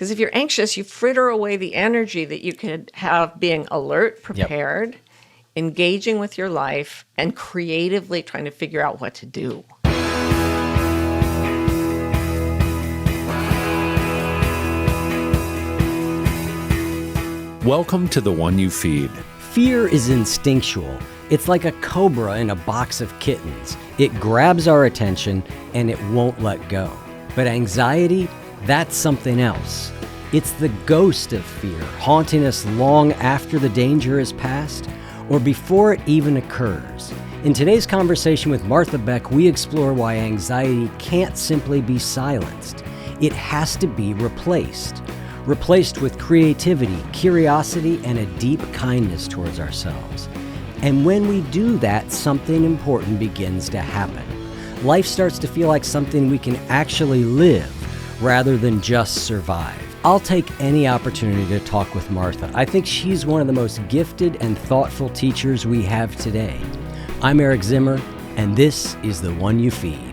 Because if you're anxious, you fritter away the energy that you could have being alert, prepared, engaging with your life, and creatively trying to figure out what to do. Welcome to The One You Feed. Fear is instinctual. It's like a cobra in a box of kittens. It grabs our attention and it won't let go. But anxiety, that's something else. It's the ghost of fear, haunting us long after the danger is past or before it even occurs. In today's conversation with Martha Beck, we explore why anxiety can't simply be silenced. It has to be replaced. Replaced with creativity, curiosity, and a deep kindness towards ourselves. And when we do that, something important begins to happen. Life starts to feel like something we can actually live rather than just survive. I'll take any opportunity to talk with Martha. I think she's one of the most gifted and thoughtful teachers we have today. I'm Eric Zimmer, and this is The One You Feed.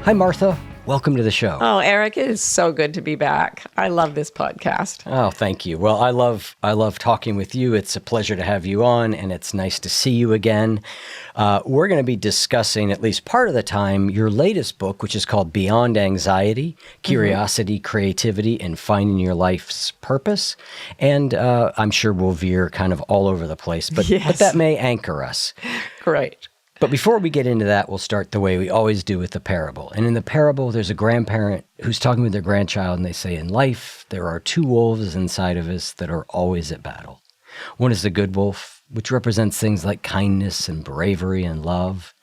Hi, Martha. Welcome to the show. Oh, Eric, it is so good to be back. I love this podcast. Oh, thank you. Well, I love talking with you. It's a pleasure to have you on, and it's nice to see you again. We're going to be discussing, at least part of the time, your latest book, which is called Beyond Anxiety, Curiosity, Creativity, and Finding Your Life's Purpose. And I'm sure we'll veer kind of all over the place, but that may anchor us. Great. But before we get into that, we'll start the way we always do with the parable. And in the parable, there's a grandparent who's talking with their grandchild, and they say, in life, there are two wolves inside of us that are always at battle. One is the good wolf, which represents things like kindness and bravery and love.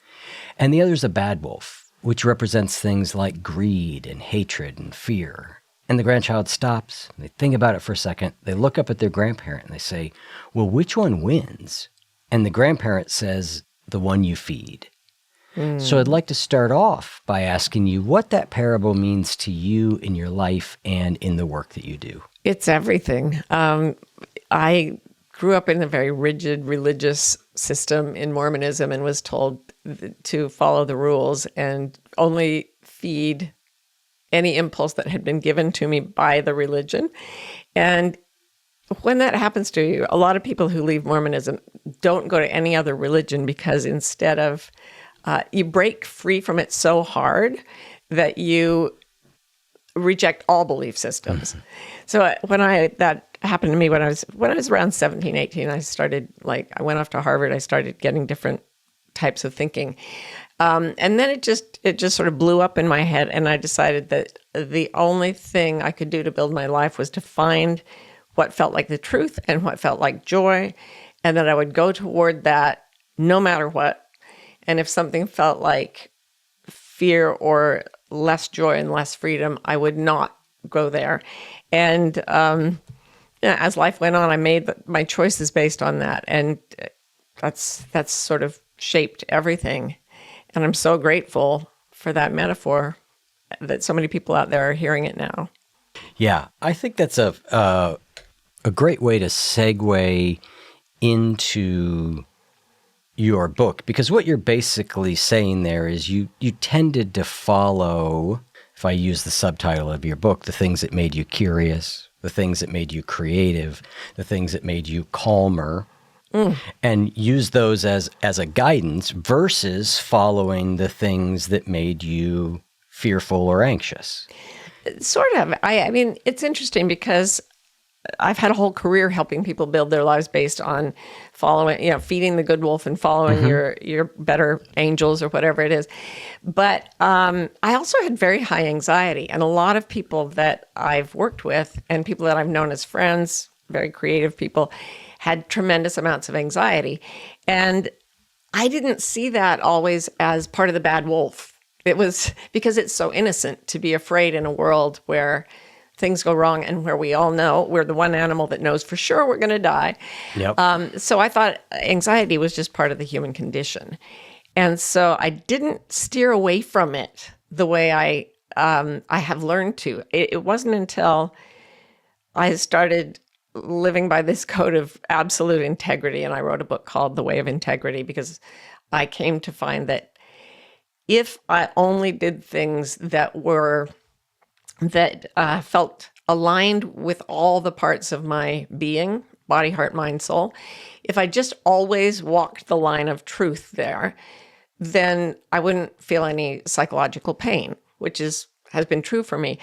And the other is a bad wolf, which represents things like greed and hatred and fear. And the grandchild stops, and they think about it for a second. They look up at their grandparent, and they say, well, which one wins? And the grandparent says, the one you feed. So I'd like to start off by asking you what that parable means to you in your life and in the work that you do. It's everything. I grew up in a very rigid religious system in Mormonism and was told to follow the rules and only feed any impulse that had been given to me by the religion. And when that happens to you, a lot of people who leave Mormonism don't go to any other religion because instead of, you break free from it so hard that you reject all belief systems. So that happened to me when I was around 17, 18, I went off to Harvard, I started getting different types of thinking. And then it just sort of blew up in my head, and I decided that the only thing I could do to build my life was to find what felt like the truth and what felt like joy, and that I would go toward that no matter what. And if something felt like fear or less joy and less freedom, I would not go there. And as life went on, I made my choices based on that, and that's sort of shaped everything. And I'm so grateful for that metaphor that so many people out there are hearing it now. Yeah, I think that's a great way to segue into your book, because what you're basically saying there is you tended to follow, if I use the subtitle of your book, the things that made you curious, the things that made you creative, the things that made you calmer, and use those as a guidance versus following the things that made you fearful or anxious. Sort of. I mean, it's interesting because I've had a whole career helping people build their lives based on following, feeding the good wolf and following your better angels or whatever it is. But I also had very high anxiety, and a lot of people that I've worked with and people that I've known as friends, very creative people, had tremendous amounts of anxiety. And I didn't see that always as part of the bad wolf. It was because it's so innocent to be afraid in a world where things go wrong and where we all know we're the one animal that knows for sure we're going to die. Yep. So I thought anxiety was just part of the human condition. And so I didn't steer away from it the way I have learned to. It wasn't until I started living by this code of absolute integrity, and I wrote a book called The Way of Integrity, because I came to find that if I only did things that felt aligned with all the parts of my being, body, heart, mind, soul, if I just always walked the line of truth there, then I wouldn't feel any psychological pain, which has been true for me.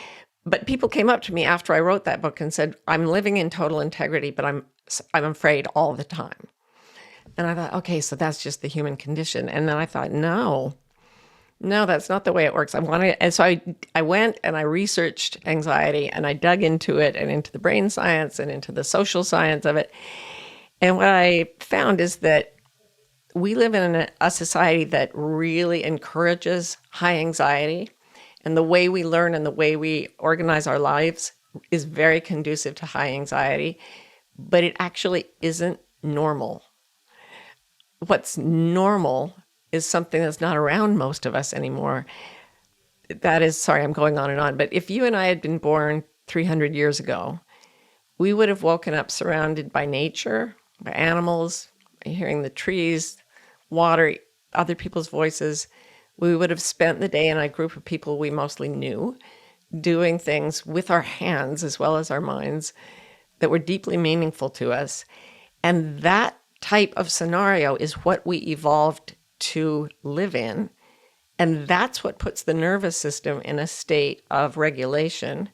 But people came up to me after I wrote that book and said, I'm living in total integrity, but I'm afraid all the time. And I thought, okay, so that's just the human condition. And then I thought, no, that's not the way it works. And so I went and I researched anxiety and I dug into it and into the brain science and into the social science of it. And what I found is that we live in a society that really encourages high anxiety. And the way we learn and the way we organize our lives is very conducive to high anxiety, but it actually isn't normal. What's normal is something that's not around most of us anymore. That is, sorry, I'm going on and on, but if you and I had been born 300 years ago, we would have woken up surrounded by nature, by animals, by hearing the trees, water, other people's voices. We would have spent the day in a group of people we mostly knew, doing things with our hands as well as our minds that were deeply meaningful to us. And that type of scenario is what we evolved to live in. And that's what puts the nervous system in a state of regulation.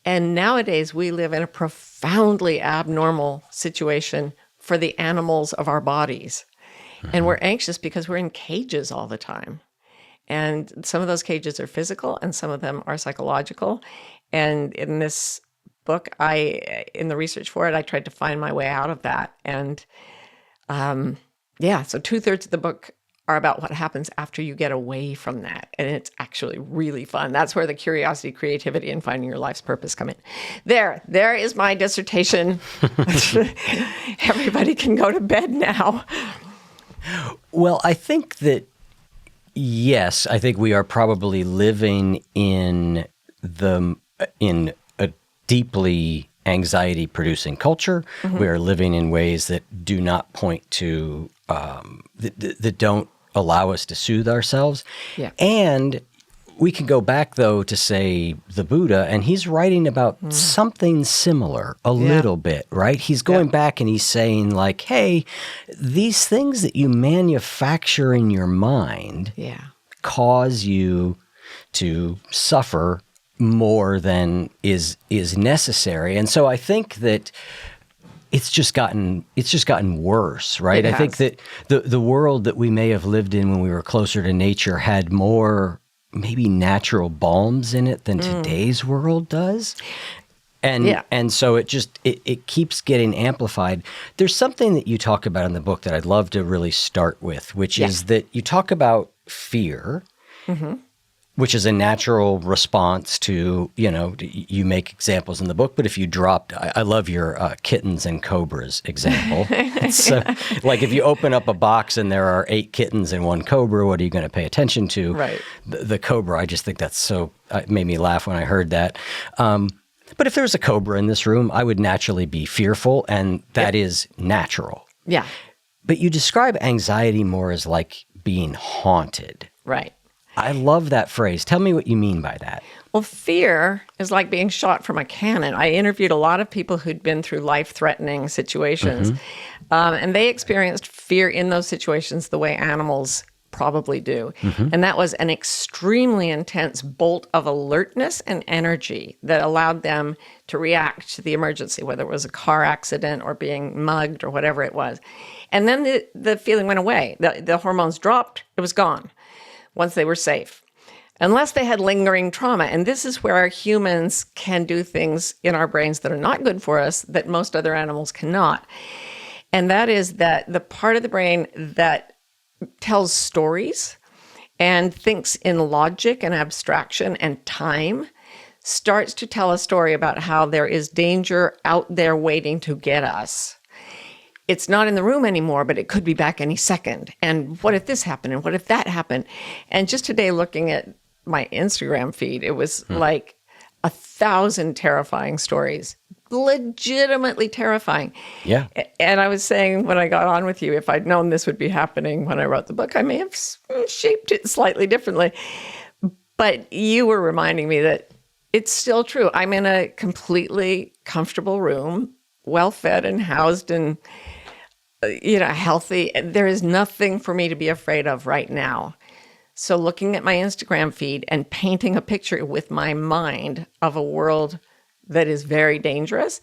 And nowadays we live in a profoundly abnormal situation for the animals of our bodies. Mm-hmm. And we're anxious because we're in cages all the time. And some of those cages are physical and some of them are psychological. And in this book, in the research for it, I tried to find my way out of that. And so 2/3 of the book are about what happens after you get away from that. And it's actually really fun. That's where the curiosity, creativity, and finding your life's purpose come in. There is my dissertation. Everybody can go to bed now. Well, I think that, yes, I think we are probably living in a deeply anxiety-producing culture. Mm-hmm. We are living in ways that do not point to, that don't allow us to soothe ourselves. Yeah. And we can go back, though, to, say, the Buddha, and he's writing about something similar a little bit, right? He's going back and he's saying, like, hey, these things that you manufacture in your mind cause you to suffer more than is necessary. And so I think that it's just gotten worse, right? I think that the world that we may have lived in when we were closer to nature had more maybe natural balms in it than today's world does. And so it keeps getting amplified. There's something that you talk about in the book that I'd love to really start with, which is that you talk about fear, which is a natural response to, you make examples in the book, but if you dropped, I love your kittens and cobras example. So, like, if you open up a box and there are 8 kittens and 1 cobra, what are you going to pay attention to? Right. The cobra, I just think that's so, it made me laugh when I heard that. But if there's a cobra in this room, I would naturally be fearful, and that is natural. Yeah. But you describe anxiety more as like being haunted. Right. I love that phrase. Tell me what you mean by that. Well, fear is like being shot from a cannon. I interviewed a lot of people who'd been through life-threatening situations, and they experienced fear in those situations the way animals probably do. And that was an extremely intense bolt of alertness and energy that allowed them to react to the emergency, whether it was a car accident or being mugged or whatever it was. And then the feeling went away. The hormones dropped. It was gone once they were safe, unless they had lingering trauma. And this is where humans can do things in our brains that are not good for us that most other animals cannot. And that is that the part of the brain that tells stories and thinks in logic and abstraction and time starts to tell a story about how there is danger out there waiting to get us. It's not in the room anymore, but it could be back any second. And what if this happened? And what if that happened? And just today, looking at my Instagram feed, it was like 1,000 terrifying stories, legitimately terrifying. Yeah. And I was saying when I got on with you, if I'd known this would be happening when I wrote the book, I may have shaped it slightly differently. But you were reminding me that It's still true. I'm in a completely comfortable room, well fed and housed and, healthy. There is nothing for me to be afraid of right now. So looking at my Instagram feed and painting a picture with my mind of a world that is very dangerous,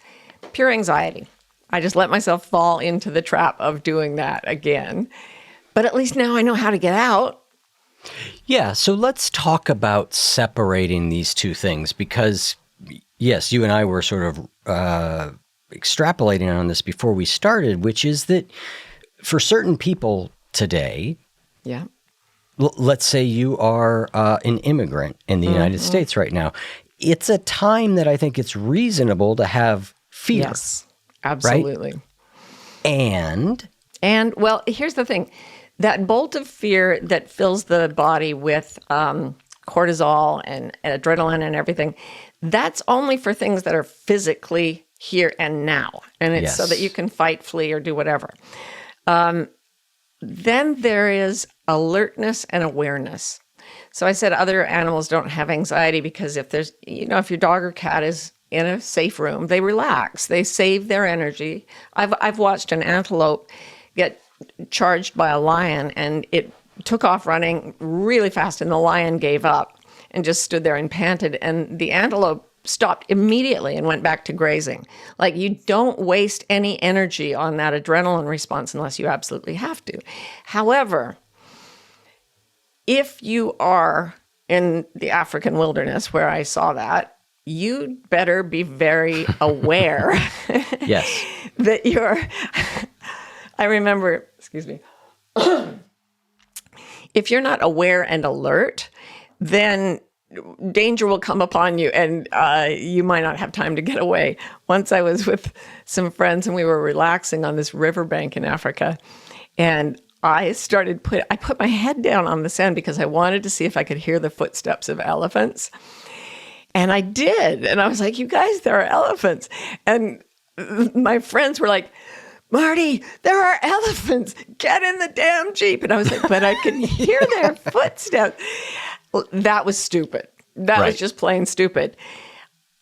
pure anxiety. I just let myself fall into the trap of doing that again. But at least now I know how to get out. Yeah, so let's talk about separating these two things because, yes, you and I were sort of extrapolating on this before we started, which is that for certain people today, Yeah. let's say you are an immigrant in the United States right now, it's a time that I think it's reasonable to have fear. Yes, absolutely. Right? And well, here's the thing. That bolt of fear that fills the body with cortisol and adrenaline and everything, that's only for things that are physically here and now. And it's so that you can fight, flee, or do whatever. Then there is alertness and awareness. So I said other animals don't have anxiety because if there's, if your dog or cat is in a safe room, they relax, they save their energy. I've watched an antelope get charged by a lion and it took off running really fast and the lion gave up and just stood there and panted and the antelope stopped immediately and went back to grazing. Like you don't waste any energy on that adrenaline response unless you absolutely have to. However, if you are in the African wilderness where I saw that, you better be very aware yes, that you're... I remember, excuse me, if you're not aware and alert, then danger will come upon you and you might not have time to get away. Once I was with some friends and we were relaxing on this riverbank in Africa and I put my head down on the sand because I wanted to see if I could hear the footsteps of elephants. And I did. And I was like, you guys, there are elephants. And my friends were like, Marty, there are elephants. Get in the damn Jeep. And I was like, but I can hear their footsteps. Well, that was stupid. That was just plain stupid.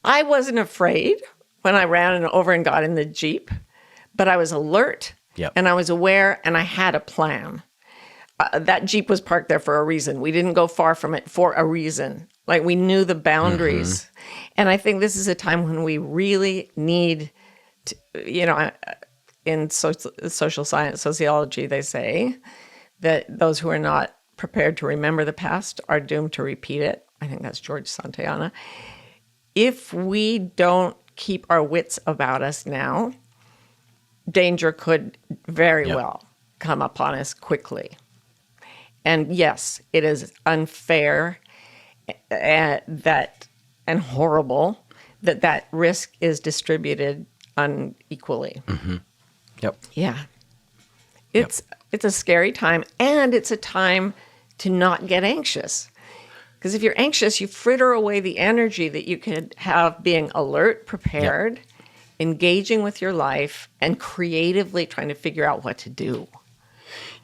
I wasn't afraid when I ran over and got in the Jeep, but I was alert and I was aware and I had a plan. That Jeep was parked there for a reason. We didn't go far from it for a reason. Like we knew the boundaries. And I think this is a time when we really need to, in social science, sociology, they say that those who are not prepared to remember the past are doomed to repeat it. I think that's George Santayana. If we don't keep our wits about us now, danger could very well come upon us quickly. And yes, it is unfair and horrible that risk is distributed unequally. Yep. Yeah. It's a scary time, and it's a time to not get anxious. Because if you're anxious, you fritter away the energy that you could have being alert, prepared, engaging with your life, and creatively trying to figure out what to do.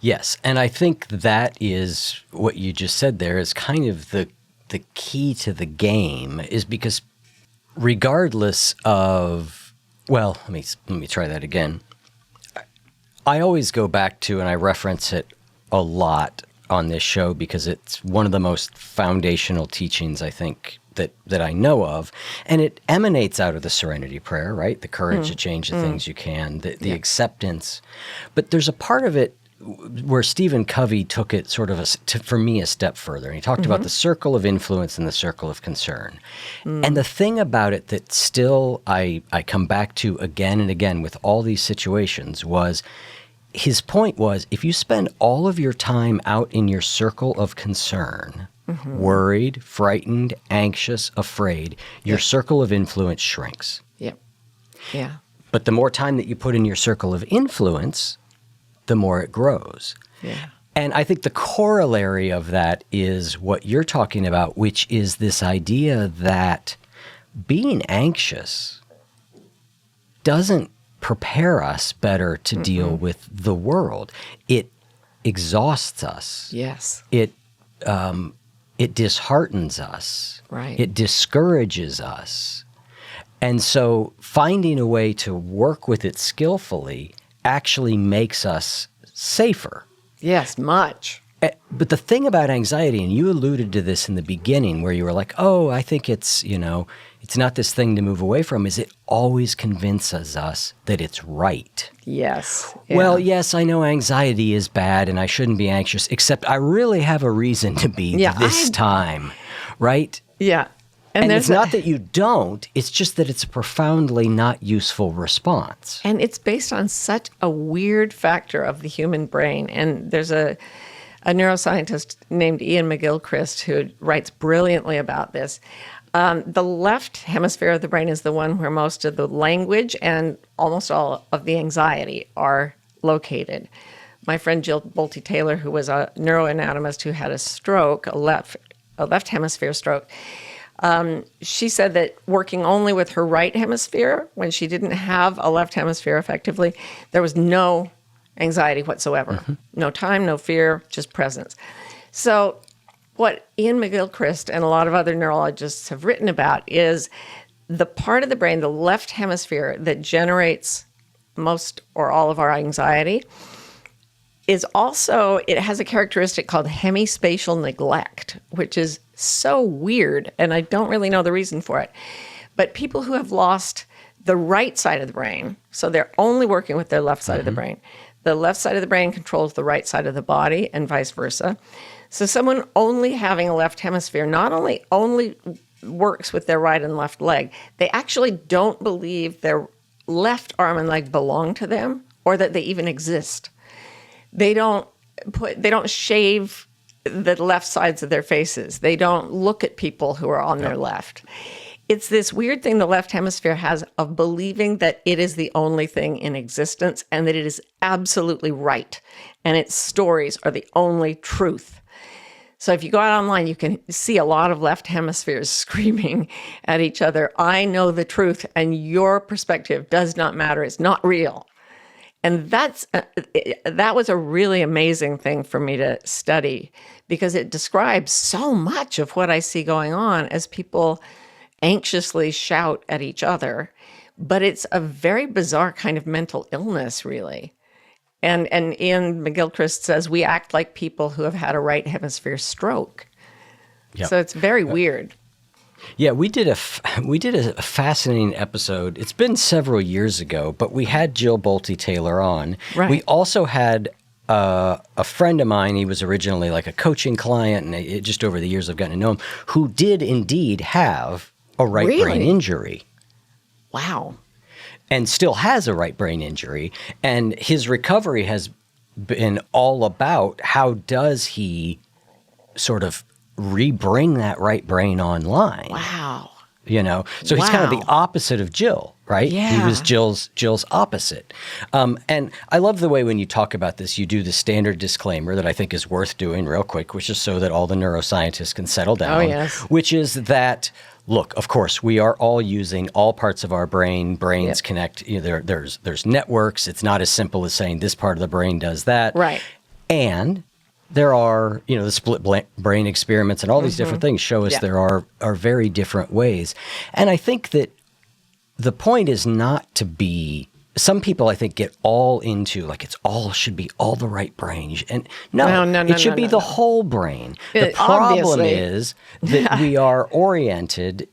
Yes, and I think that is what you just said there is kind of the key to the game is because regardless of, well, let me try that again. I always go back to, and I reference it a lot on this show because it's one of the most foundational teachings I think that I know of, and it emanates out of the Serenity Prayer, right? The courage to change the things you can, the acceptance. But there's a part of it where Stephen Covey took it sort of, for me, a step further. And he talked about the circle of influence and the circle of concern. And the thing about it that still I come back to again and again with all these situations was his point was if you spend all of your time out in your circle of concern, worried, frightened, anxious, afraid, your circle of influence shrinks. Yep. Yeah. But the more time that you put in your circle of influence, the more it grows. Yeah. And I think the corollary of that is what you're talking about, which is this idea that being anxious doesn't prepare us better to deal with the world. It exhausts us. Yes. It it disheartens us. Right. It discourages us. And so finding a way to work with it skillfully actually makes us safer. Yes, much. But the thing about anxiety, and you alluded to this in the beginning where you were like, oh, I think it's, it's not this thing to move away from, is it always convinces us that it's right. Yes. Yeah. Well, yes, I know anxiety is bad and I shouldn't be anxious, except I really have a reason to be this time, right? Yeah. And it's not that you don't, it's just that it's a profoundly not useful response. And it's based on such a weird factor of the human brain. And there's a neuroscientist named Ian McGilchrist who writes brilliantly about this. The left hemisphere of the brain is the one where most of the language and almost all of the anxiety are located. My friend Jill Bolte-Taylor, who was a neuroanatomist who had a stroke, a left hemisphere stroke, she said that working only with her right hemisphere, when she didn't have a left hemisphere effectively, there was no anxiety whatsoever. Mm-hmm. No time, no fear, just presence. So what Ian McGilchrist and a lot of other neurologists have written about is the part of the brain, the left hemisphere, that generates most or all of our anxiety is also, it has a characteristic called hemispatial neglect, which is so weird, and I don't really know the reason for it. But people who have lost the right side of the brain, so they're only working with their left side of the brain. The left side of the brain controls the right side of the body and vice versa. So someone only having a left hemisphere not only works with their right and left leg, they actually don't believe their left arm and leg belong to them or that they even exist. They don't shave the left sides of their faces. They don't look at people who are on their left. It's this weird thing the left hemisphere has of believing that it is the only thing in existence and that it is absolutely right. And its stories are the only truth. So if you go out online, you can see a lot of left hemispheres screaming at each other, I know the truth and your perspective does not matter. It's not real. And that was a really amazing thing for me to study because it describes so much of what I see going on as people anxiously shout at each other. But it's a very bizarre kind of mental illness, really. And Ian McGilchrist says we act like people who have had a right hemisphere stroke. Yep. So it's very weird. Yeah, we did a fascinating episode. It's been several years ago, but we had Jill Bolte-Taylor on. Right. We also had a friend of mine. He was originally like a coaching client, and just over the years I've gotten to know him, who did indeed have a right brain injury. Wow. And still has a right brain injury. And his recovery has been all about how does he sort of rebring that right brain online. Wow. So he's kind of the opposite of Jill, right? Yeah. He was Jill's opposite. And I love the way when you talk about this, you do the standard disclaimer that I think is worth doing real quick, which is so that all the neuroscientists can settle down. Oh, yes. Which is that, look, of course, we are all using all parts of our brain. Brains connect. There's networks. It's not as simple as saying this part of the brain does that. Right. And there are, the split brain experiments and all these different things show us there are very different ways. And I think that the point is not to be, some people I think get all into like should be all the right brain. And no, it should be the whole brain. The problem is that we are oriented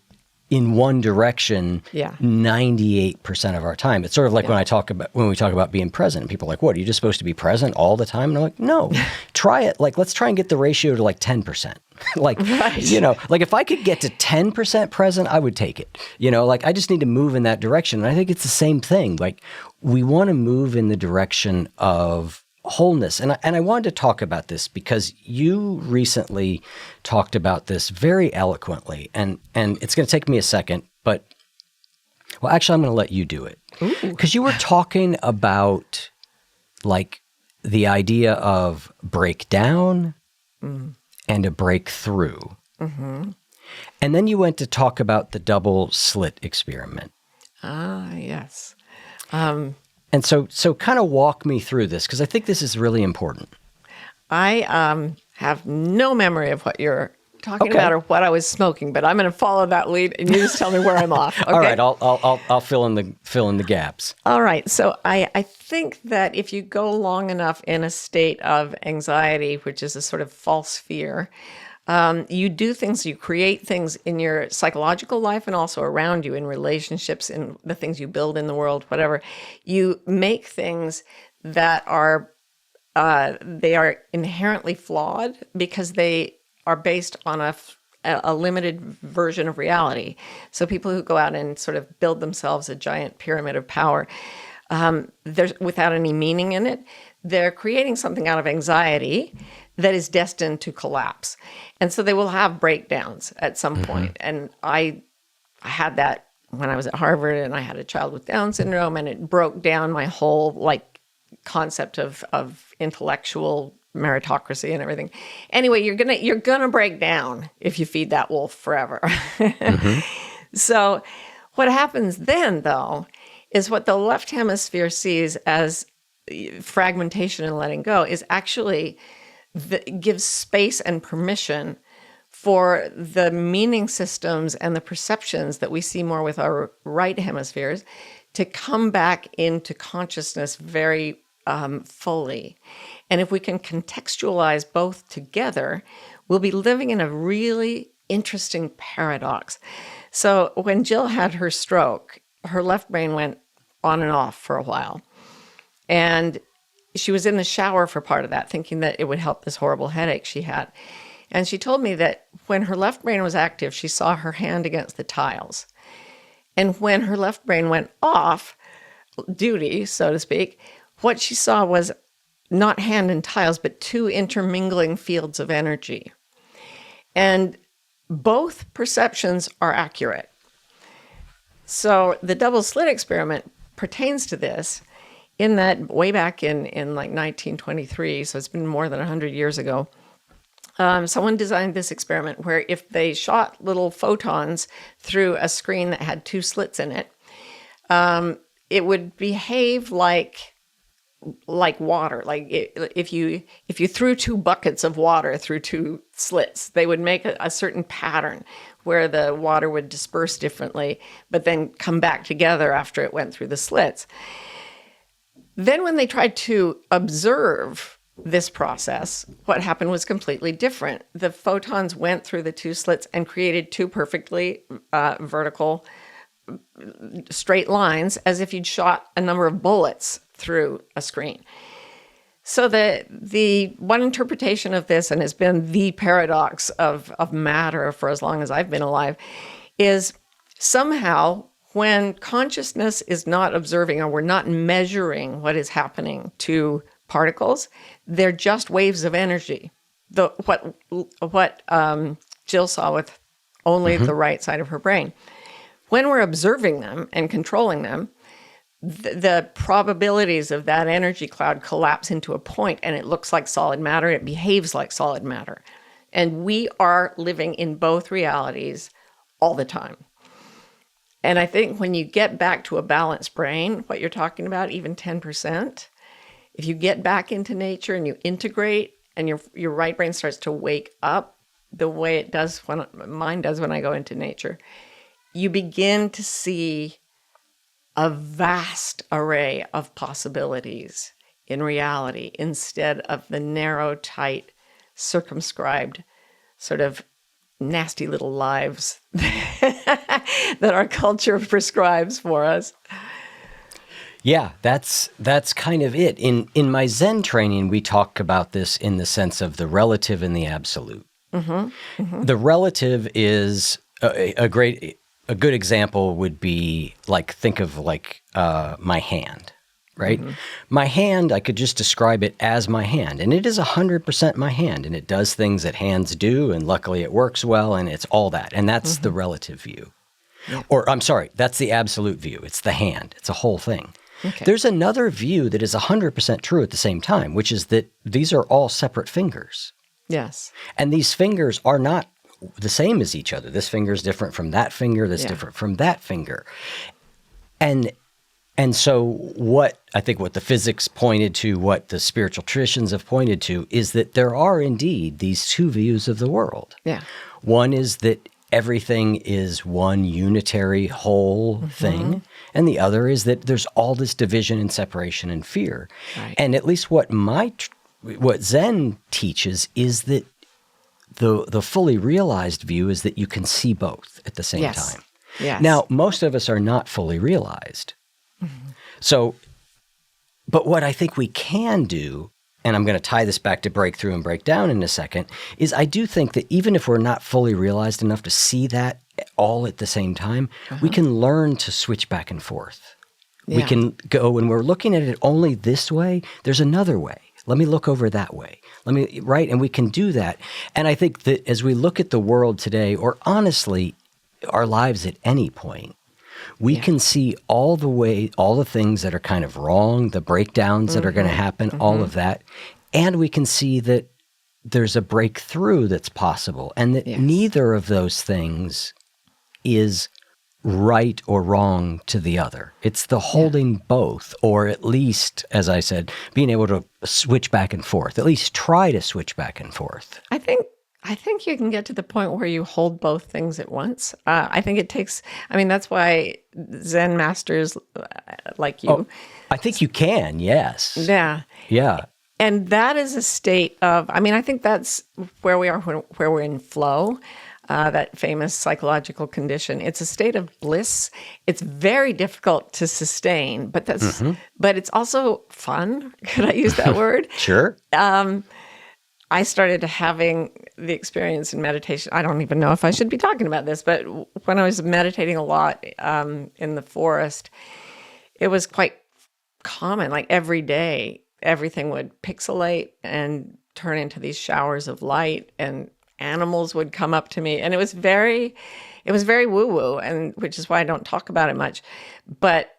in one direction 98% of our time. It's sort of like when we talk about being present. People are like, what, are you just supposed to be present all the time? And I'm like, no, try it. Like, let's try and get the ratio to like 10%. Like, like if I could get to 10% present, I would take it. Like I just need to move in that direction. And I think it's the same thing. Like we want to move in the direction of wholeness. And I wanted to talk about this because you recently talked about this very eloquently, and it's going to take me a second, but actually I'm going to let you do it. Because you were talking about like the idea of breakdown and a breakthrough. Mm-hmm. And then you went to talk about the double slit experiment. Ah, yes. And so kind of walk me through this, because I think this is really important. I have no memory of what you're talking Okay. about or what I was smoking, but I'm going to follow that lead, and you just tell me where I'm off. Okay? All right, I'll fill in the gaps. All right. So I think that if you go long enough in a state of anxiety, which is a sort of false fear, you do things, you create things in your psychological life and also around you in relationships, in the things you build in the world, whatever. You make things that are they are inherently flawed because they are based on a limited version of reality. So people who go out and sort of build themselves a giant pyramid of power, there's without any meaning in it, they're creating something out of anxiety that is destined to collapse. And so they will have breakdowns at some point. And I had that when I was at Harvard, and I had a child with Down syndrome, and it broke down my whole concept of intellectual meritocracy and everything. Anyway, you're gonna break down if you feed that wolf forever. So what happens then, though, is what the left hemisphere sees as fragmentation and letting go is actually gives space and permission for the meaning systems and the perceptions that we see more with our right hemispheres to come back into consciousness very fully. And if we can contextualize both together, we'll be living in a really interesting paradox. So when Jill had her stroke, her left brain went on and off for a while. And she was in the shower for part of that, thinking that it would help this horrible headache she had. And she told me that when her left brain was active, she saw her hand against the tiles. And when her left brain went off duty, so to speak, what she saw was not hand and tiles, but two intermingling fields of energy. And both perceptions are accurate. So the double slit experiment pertains to this in that way back in 1923, so it's been more than 100 years ago, someone designed this experiment where if they shot little photons through a screen that had two slits in it, it would behave like water. If you threw two buckets of water through two slits, they would make a certain pattern where the water would disperse differently, but then come back together after it went through the slits. Then when they tried to observe this process, what happened was completely different. The photons went through the two slits and created two perfectly vertical straight lines, as if you'd shot a number of bullets through a screen. So the one interpretation of this, and has been the paradox of matter for as long as I've been alive, is somehow when consciousness is not observing, or we're not measuring what is happening to particles, they're just waves of energy. What Jill saw with only the right side of her brain. When we're observing them and controlling them, the probabilities of that energy cloud collapse into a point, and it looks like solid matter. It behaves like solid matter. And we are living in both realities all the time. And I think when you get back to a balanced brain, what you're talking about, even 10%, if you get back into nature and you integrate, and your right brain starts to wake up the way it does when mine does when I go into nature, you begin to see a vast array of possibilities in reality instead of the narrow, tight, circumscribed, sort of nasty little lives that our culture prescribes for us. Yeah, that's kind of it. In my Zen training, we talk about this in the sense of the relative and the absolute. The relative is a good example would be think of my hand, right? My hand, I could just describe it as my hand, and it is 100% my hand, and it does things that hands do, and luckily it works well, and it's all that, and that's the relative view. Yeah. Or I'm sorry, that's the absolute view. It's the hand. It's a whole thing. Okay. There's another view that is 100% true at the same time, which is that these are all separate fingers. Yes. And these fingers are not the same as each other. This finger is different from that finger. That's different from that finger. And so what the physics pointed to, what the spiritual traditions have pointed to, is that there are indeed these two views of the world. Yeah. One is that everything is one unitary whole thing. And the other is that there's all this division and separation and fear. Right. And at least what Zen teaches is that the fully realized view is that you can see both at the same Yes. time. Yes. Now, most of us are not fully realized. So, but what I think we can do, and I'm going to tie this back to breakthrough and breakdown in a second, is I do think that even if we're not fully realized enough to see that all at the same time, we can learn to switch back and forth. We Yeah. can go, when we're looking at it only this way, there's another way. Let me look over that way. Right? And we can do that. And I think that as we look at the world today, or honestly, our lives at any point, we can see all the things that are kind of wrong, the breakdowns that are going to happen, all of that. And we can see that there's a breakthrough that's possible, and that neither of those things is right or wrong to the other. It's the holding both, or at least, as I said, being able to switch back and forth, at least try to switch back and forth. I think you can get to the point where you hold both things at once. I think it takes, that's why Zen masters like you. I think you can, yes. Yeah. Yeah. And that is a state of, I think that's where we are, where we're in flow, that famous psychological condition. It's a state of bliss. It's very difficult to sustain, but but it's also fun. Could I use that word? Sure. I started having the experience in meditation. I don't even know if I should be talking about this, but when I was meditating a lot in the forest, it was quite common. Like every day, everything would pixelate and turn into these showers of light, and animals would come up to me. And it was very woo-woo, and which is why I don't talk about it much. But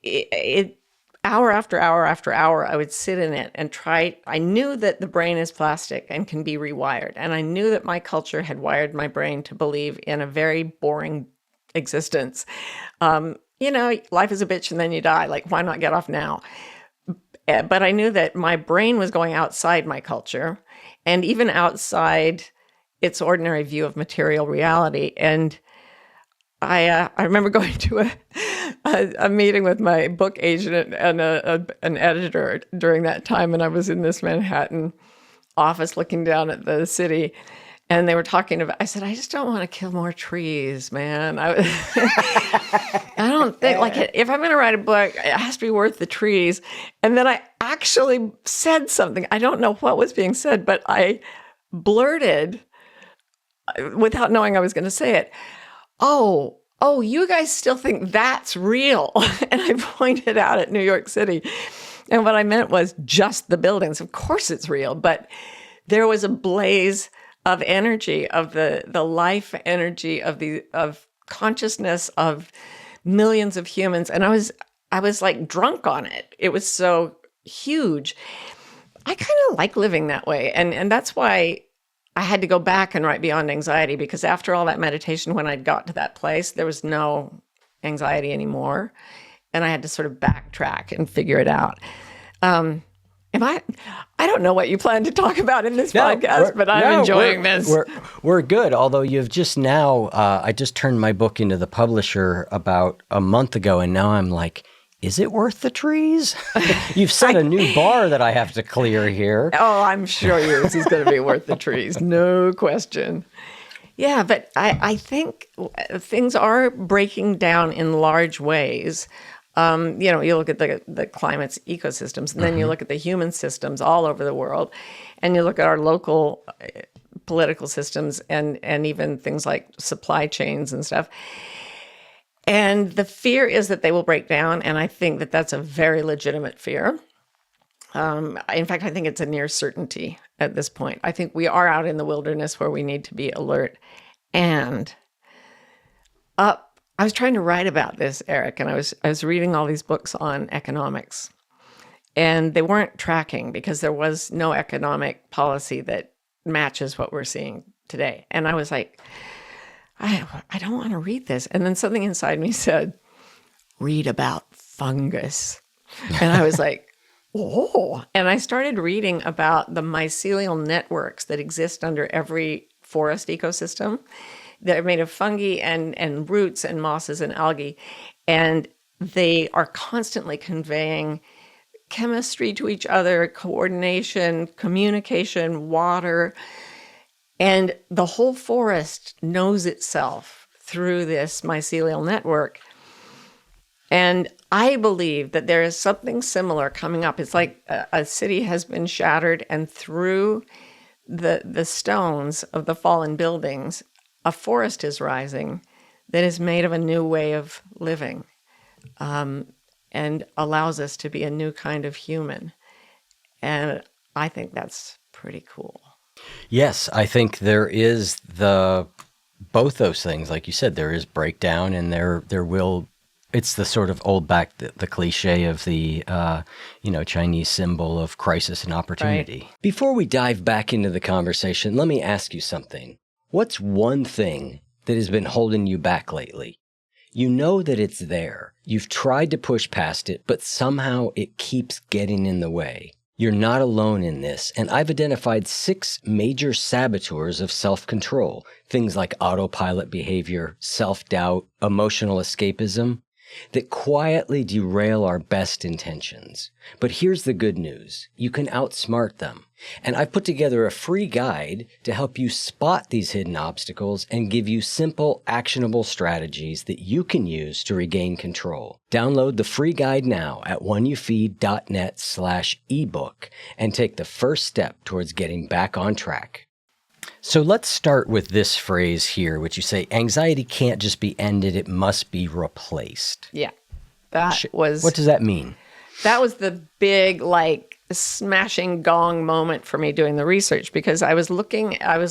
it hour after hour after hour, I would sit in it and try. I knew that the brain is plastic and can be rewired. And I knew that my culture had wired my brain to believe in a very boring existence. Life is a bitch and then you die. Like, why not get off now? But I knew that my brain was going outside my culture, and even outside its ordinary view of material reality. And I remember going to a meeting with my book agent and an editor during that time, and I was in this Manhattan office looking down at the city, and they were talking about. I said, I just don't want to kill more trees, man. I don't think if I'm going to write a book, it has to be worth the trees. And then I actually said something. I don't know what was being said, but I blurted without knowing I was going to say it. Oh, you guys still think that's real? And I pointed out at New York City. And what I meant was just the buildings. Of course it's real, but there was a blaze of energy, of the life energy of consciousness of millions of humans. And I was like drunk on it. It was so huge. I kind of like living that way. And that's why I had to go back and write Beyond Anxiety, because after all that meditation, when I got to that place, there was no anxiety anymore. And I had to sort of backtrack and figure it out. I don't know what you plan to talk about in this podcast, but I'm enjoying this. We're good. Although you've just now, I just turned my book into the publisher about a month ago, and now I'm like, is it worth the trees? You've set a new bar that I have to clear here. Oh, I'm sure yours is going to be worth the trees. No question. Yeah, but I think things are breaking down in large ways. You look at the climate's ecosystems, and then you look at the human systems all over the world, and you look at our local political systems and even things like supply chains and stuff. And the fear is that they will break down, and I think that that's a very legitimate fear. In fact, I think it's a near certainty at this point. I think we are out in the wilderness where we need to be alert. And I was trying to write about this, Eric, and I was reading all these books on economics, and they weren't tracking because there was no economic policy that matches what we're seeing today. And I was like, I don't want to read this. And then something inside me said, read about fungus. And I was like, oh. And I started reading about the mycelial networks that exist under every forest ecosystem. They're made of fungi and roots and mosses and algae. And they are constantly conveying chemistry to each other, coordination, communication, water. And the whole forest knows itself through this mycelial network. And I believe that there is something similar coming up. It's like a city has been shattered, and through the stones of the fallen buildings, a forest is rising that is made of a new way of living, and allows us to be a new kind of human. And I think that's pretty cool. Yes, I think there is both those things. Like you said, there is breakdown, and there will. It's the sort of the cliche of the Chinese symbol of crisis and opportunity. Right. Before we dive back into the conversation, let me ask you something. What's one thing that has been holding you back lately? You know that it's there. You've tried to push past it, but somehow it keeps getting in the way. You're not alone in this, and I've identified 6 major saboteurs of self-control, things like autopilot behavior, self-doubt, emotional escapism, that quietly derail our best intentions. But here's the good news. You can outsmart them. And I've put together a free guide to help you spot these hidden obstacles and give you simple, actionable strategies that you can use to regain control. Download the free guide now at oneyoufeed.net/ebook and take the first step towards getting back on track. So let's start with this phrase here, which you say, anxiety can't just be ended, it must be replaced. Yeah. What does that mean? That was the big, smashing gong moment for me doing the research, because I was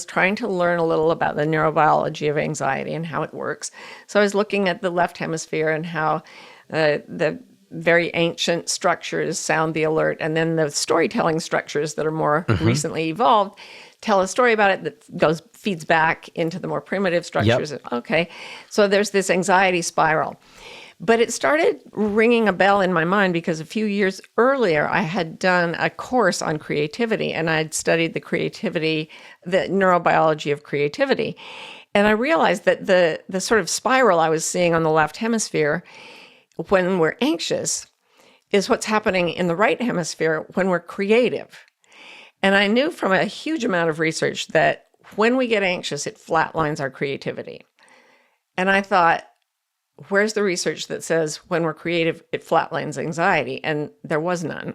trying to learn a little about the neurobiology of anxiety and how it works. So I was looking at the left hemisphere and how the very ancient structures sound the alert, and then the storytelling structures that are more recently evolved tell a story about it that feeds back into the more primitive structures. Yep. Okay, so there's this anxiety spiral. But it started ringing a bell in my mind because a few years earlier, I had done a course on creativity, and I'd studied the neurobiology of creativity. And I realized that the sort of spiral I was seeing on the left hemisphere when we're anxious is what's happening in the right hemisphere when we're creative. And I knew from a huge amount of research that when we get anxious, it flatlines our creativity. And I thought, where's the research that says when we're creative, it flatlines anxiety? And there was none.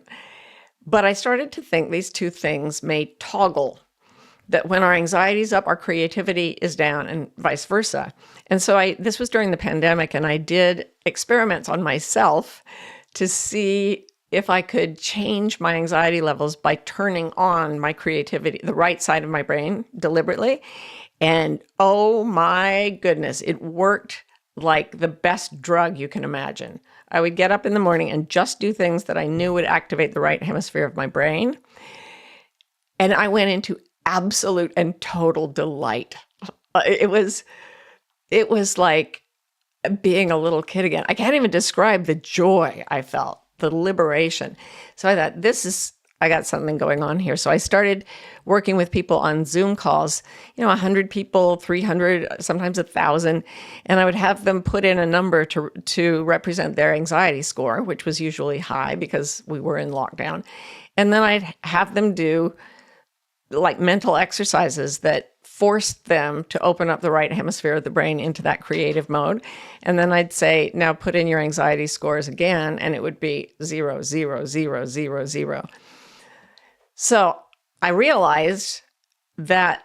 But I started to think these two things may toggle, that when our anxiety's up, our creativity is down, and vice versa. And so this was during the pandemic, and I did experiments on myself to see if I could change my anxiety levels by turning on my creativity, the right side of my brain, deliberately. And oh my goodness, it worked like the best drug you can imagine. I would get up in the morning and just do things that I knew would activate the right hemisphere of my brain. And I went into absolute and total delight. It was like being a little kid again. I can't even describe the joy I felt, the liberation. So I thought, I got something going on here. So I started working with people on Zoom calls, 100 people, 300, sometimes 1,000. And I would have them put in a number to represent their anxiety score, which was usually high because we were in lockdown. And then I'd have them do mental exercises that forced them to open up the right hemisphere of the brain into that creative mode. And then I'd say, now put in your anxiety scores again, and it would be 0, 0, 0, 0, 0. So I realized that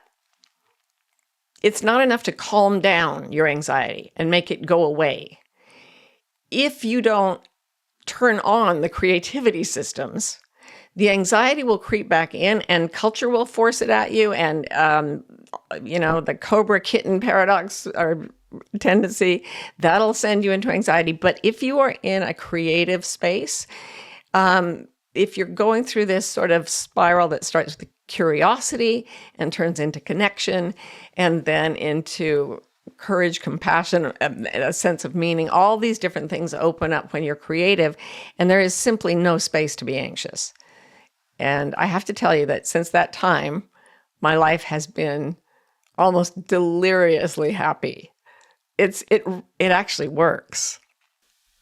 it's not enough to calm down your anxiety and make it go away. If you don't turn on the creativity systems, the anxiety will creep back in, and culture will force it at you. And, the cobra kitten paradox or tendency, that'll send you into anxiety. But if you are in a creative space, if you're going through this sort of spiral that starts with curiosity and turns into connection and then into courage, compassion, a sense of meaning, all these different things open up when you're creative, and there is simply no space to be anxious. And I have to tell you that since that time, my life has been almost deliriously happy. It actually works.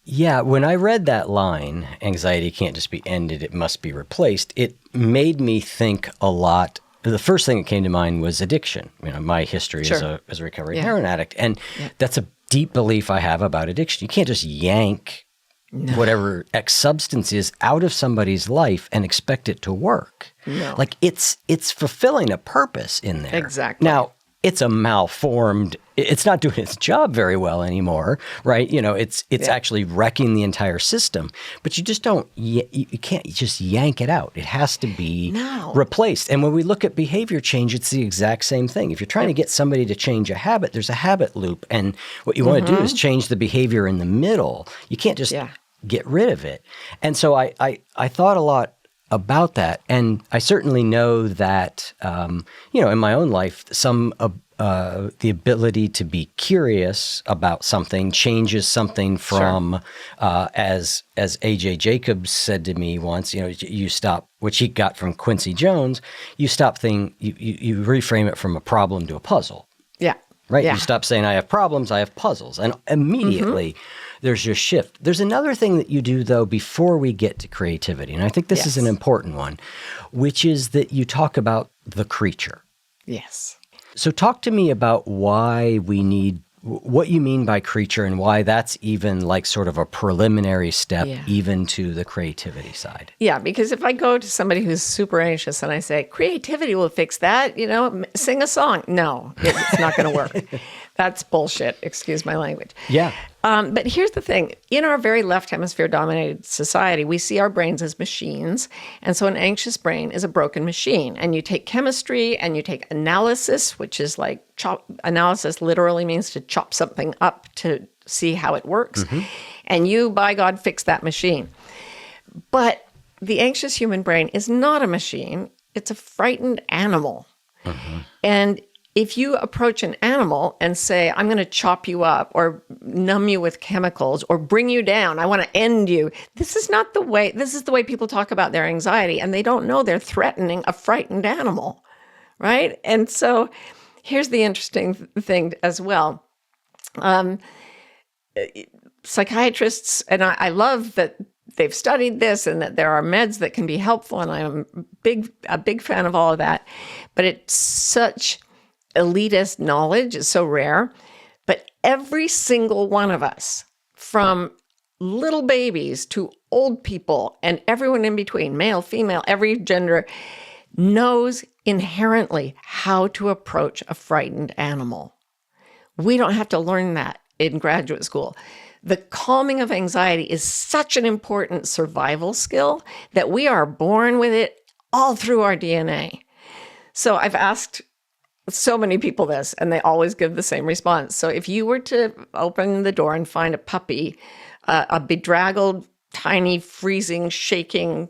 Yeah, when I read that line, anxiety can't just be ended, it must be replaced, it made me think a lot. The first thing that came to mind was addiction. My history Sure. as a recovering heroin addict. And that's a deep belief I have about addiction. You can't just yank whatever X substance is out of somebody's life and expect it to work. No. Like it's fulfilling a purpose in there. Exactly. Now, it's a malformed, it's not doing its job very well anymore, right? It's actually wrecking the entire system, but you just don't, you can't just yank it out. It has to be replaced. And when we look at behavior change, it's the exact same thing. If you're trying to get somebody to change a habit, there's a habit loop. And what you want to do is change the behavior in the middle. You can't just get rid of it. And so I thought a lot about that. And I certainly know that, in my own life, the ability to be curious about something changes something from, as A.J. Jacobs said to me once, you stop, which he got from Quincy Jones, you reframe it from a problem to a puzzle. Yeah. Right? Yeah. You stop saying, I have problems, I have puzzles. And immediately there's your shift. There's another thing that you do, though, before we get to creativity. And I think this is an important one, which is that you talk about the creature. Yes. So talk to me about why we need, what you mean by creature and why that's even like sort of a preliminary step even to the creativity side. Yeah, because if I go to somebody who's super anxious and I say, creativity will fix that, sing a song. No, it's not going to work. That's bullshit. Excuse my language. Yeah. But here's the thing. In our very left hemisphere dominated society, we see our brains as machines. And so an anxious brain is a broken machine. And you take chemistry and you take analysis, which is like analysis literally means to chop something up to see how it works. And you, by God, fix that machine. But the anxious human brain is not a machine. It's a frightened animal. And if you approach an animal and say, I'm going to chop you up or numb you with chemicals or bring you down, I want to end you. This is not the way, this is the way people talk about their anxiety, and they don't know they're threatening a frightened animal, right? And so here's the interesting thing as well. Psychiatrists, and I love that they've studied this and that there are meds that can be helpful, and I'm a big fan of all of that, but it's such elitist knowledge is so rare, but every single one of us, from little babies to old people and everyone in between, male, female, every gender, knows inherently how to approach a frightened animal. We don't have to learn that in graduate school. The calming of anxiety is such an important survival skill that we are born with it all through our DNA. So I've asked so many people this, and they always give the same response. So if you were to open the door and find a puppy, a bedraggled, tiny, freezing, shaking,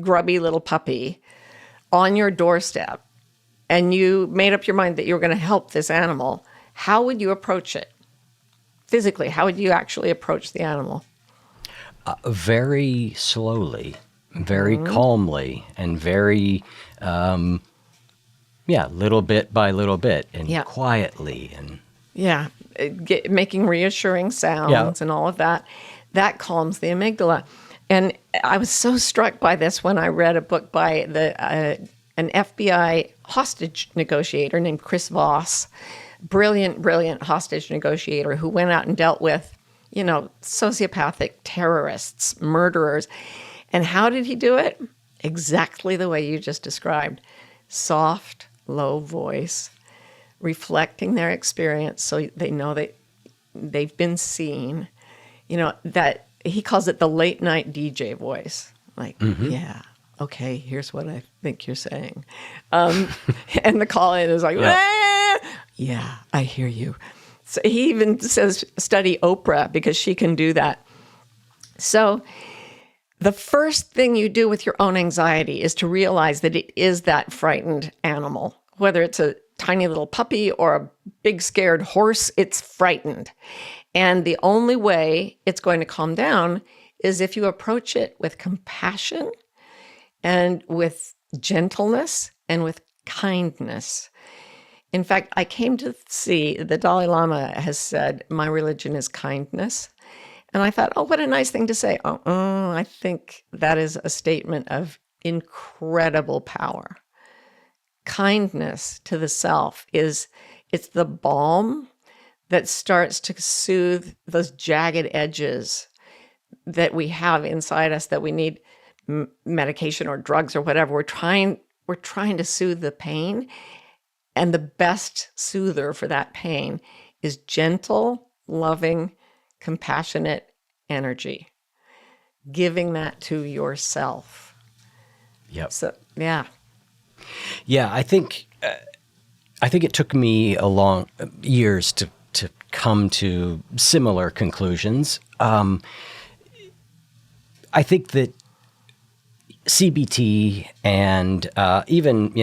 grubby little puppy on your doorstep, and you made up your mind that you were going to help this animal, how would you approach it? Physically, how would you actually approach the animal? Very slowly, very calmly, and very... little bit by little bit and quietly. And making reassuring sounds and all of that. That calms the amygdala. And I was so struck by this when I read a book by an FBI hostage negotiator named Chris Voss. Brilliant hostage negotiator who went out and dealt with, sociopathic terrorists, murderers. And how did he do it? Exactly the way you just described. Soft, low voice, reflecting their experience so they know that they've been seen. That he calls it the late night DJ voice. Like, yeah, okay, here's what I think you're saying. And the call-in is like, yeah, I hear you. So he even says, study Oprah because she can do that. So the first thing you do with your own anxiety is to realize that it is that frightened animal. Whether it's a tiny little puppy or a big scared horse, it's frightened. And the only way it's going to calm down is if you approach it with compassion and with gentleness and with kindness. In fact, I came to see the Dalai Lama has said, my religion is kindness. And I thought, oh, what a nice thing to say. I think that is a statement of incredible power. Kindness to the self it's the balm that starts to soothe those jagged edges that we have inside us that we need medication or drugs or whatever. We're trying to soothe the pain. And the best soother for that pain is gentle, loving, compassionate energy. Giving that to yourself. Yep. So, yeah. Yeah, I think it took me a long years to come to similar conclusions. I think that CBT and even